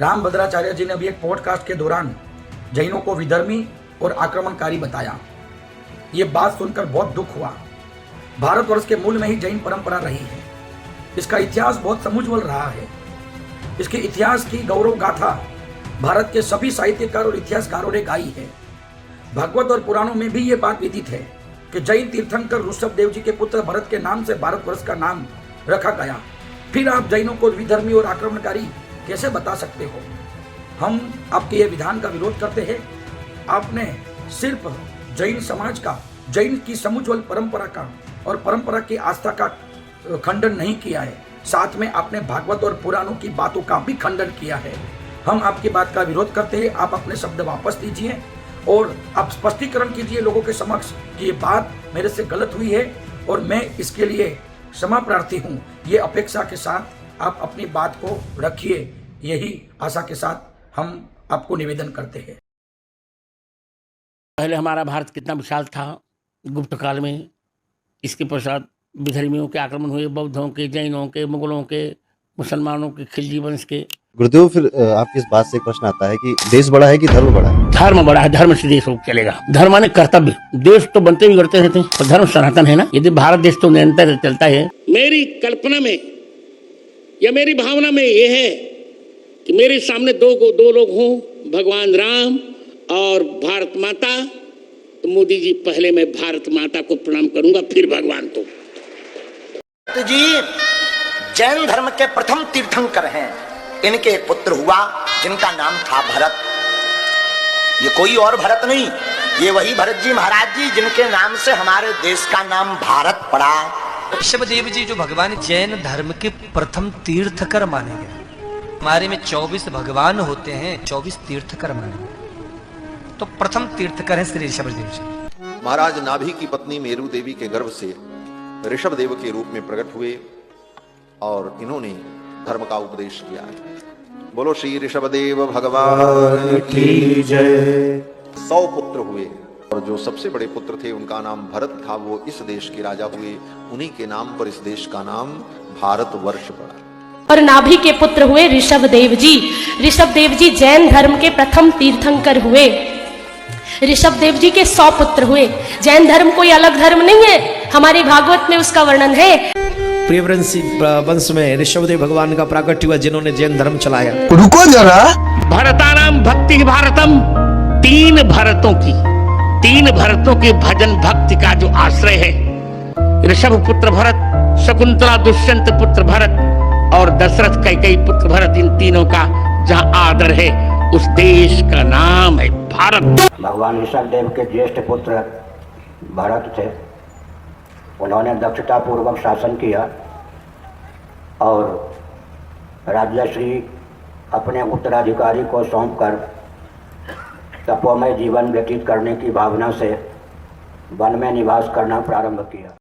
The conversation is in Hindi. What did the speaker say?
रामभद्राचार्य जी ने अभी एक पॉडकास्ट के दौरान जैनों को विधर्मी और आक्रमणकारी बताया। ये बात सुनकर बहुत दुख हुआ। भारतवर्ष के मूल में ही जैन परंपरा रही है। इसका इतिहास बहुत समुज्ज्वल रहा है। इसके इतिहास की गौरव गाथा भारत के सभी साहित्यकार और इतिहासकारों ने गाई है। भागवत और पुराणों में भी ये बात विदित है कि जैन तीर्थंकर ऋषभदेव जी के पुत्र भरत के नाम से भारतवर्ष का नाम रखा गया। फिर आप जैनों को विधर्मी और आक्रमणकारी कैसे बता सकते हो? हम आपके ये विधान का विरोध करते हैं। आपने सिर्फ जैन समाज का, जैन की समुज्ज्वल परंपरा का और परंपरा की आस्था का खंडन नहीं किया है, साथ में आपने भागवत और पुराणों की बातों का भी खंडन किया है। हम आपकी बात का विरोध करते हैं। आप अपने शब्द वापस लीजिए और आप स्पष्टीकरण कीजिए लोगों के समक्ष कि ये बात मेरे से गलत हुई है और मैं इसके लिए क्षमा प्रार्थी हूँ। ये अपेक्षा के साथ आप अपनी बात को रखिए, यही आशा के साथ हम आपको निवेदन करते हैं। पहले हमारा भारत कितना विशाल था गुप्त काल में। इसके पश्चात विधर्मियों के आक्रमण हुए, बौद्धों के, जैनों के, मुगलों के, मुसलमानों के, खिलजी वंश के। गुरुदेव, फिर आपकी इस बात से एक प्रश्न आता है कि देश बड़ा है कि धर्म बड़ा है? धर्म बड़ा है, धर्म से देश चलेगा। धर्म माने कर्तव्य। देश तो बनते बिगड़ते रहते हैं, पर धर्म सनातन है ना। यदि भारत देश तो निरंतर चलता है। मेरी कल्पना में या मेरी भावना में यह है कि मेरे सामने दो लोग हों, भगवान राम और भारत माता। तो मोदी जी, पहले मैं भारत माता को प्रणाम करूंगा, फिर भगवान को। तो जी जैन धर्म के प्रथम तीर्थंकर हैं। इनके एक पुत्र हुआ जिनका नाम था भरत। ये कोई और भरत नहीं, ये वही भरत जी महाराज जी जिनके नाम से हमारे देश का नाम भारत पड़ा। ऋषभदेव जी जो भगवान जैन धर्म के प्रथम तीर्थकर माने गए। हमारे में 24 भगवान होते हैं, 24 तीर्थकर माने गए। तो प्रथम तीर्थकर हैं श्री ऋषभदेव जी। महाराज नाभि की पत्नी मेरू देवी के गर्भ से ऋषभदेव के रूप में प्रकट हुए और इन्होंने धर्म का उपदेश किया है। बोलो श्री ऋषभदेव भगवान की जय। 100 पुत्र हुए और जो सबसे बड़े पुत्र थे उनका नाम भरत था। वो इस देश के राजा हुए। उन्हीं के नाम पर इस देश का नाम भारतवर्ष पड़ा। और नाभि के पुत्र हुए ऋषभदेव जी। ऋषभदेव जी जैन धर्म के प्रथम तीर्थंकर हुए। ऋषभदेव जी के 100 पुत्र हुए। जैन धर्म कोई अलग धर्म नहीं है, हमारी भागवत में उसका वर्णन है। प्रियवंशी वंश में ऋषभदेव भगवान का प्राकट्य हुआ जिन्होंने जैन धर्म चलाया। रुको जरा। भरतानाम भक्ति भारतम। 3 भरतों के भजन भक्ति का जो आश्रय है, ऋषभ पुत्र भरत, शकुंतला दुष्यंत पुत्र भरत और दशरथ कैकेयी पुत्र भरत, इन तीनों का जहाँ आदर है उस देश का नाम है भारत। भगवान ऋषभदेव के ज्येष्ठ पुत्र भरत थे। उन्होंने दक्षता पूर्वक शासन किया और राज्यश्री अपने उत्तराधिकारी को सौंपकर तपोमय जीवन व्यतीत करने की भावना से वन में निवास करना प्रारंभ किया।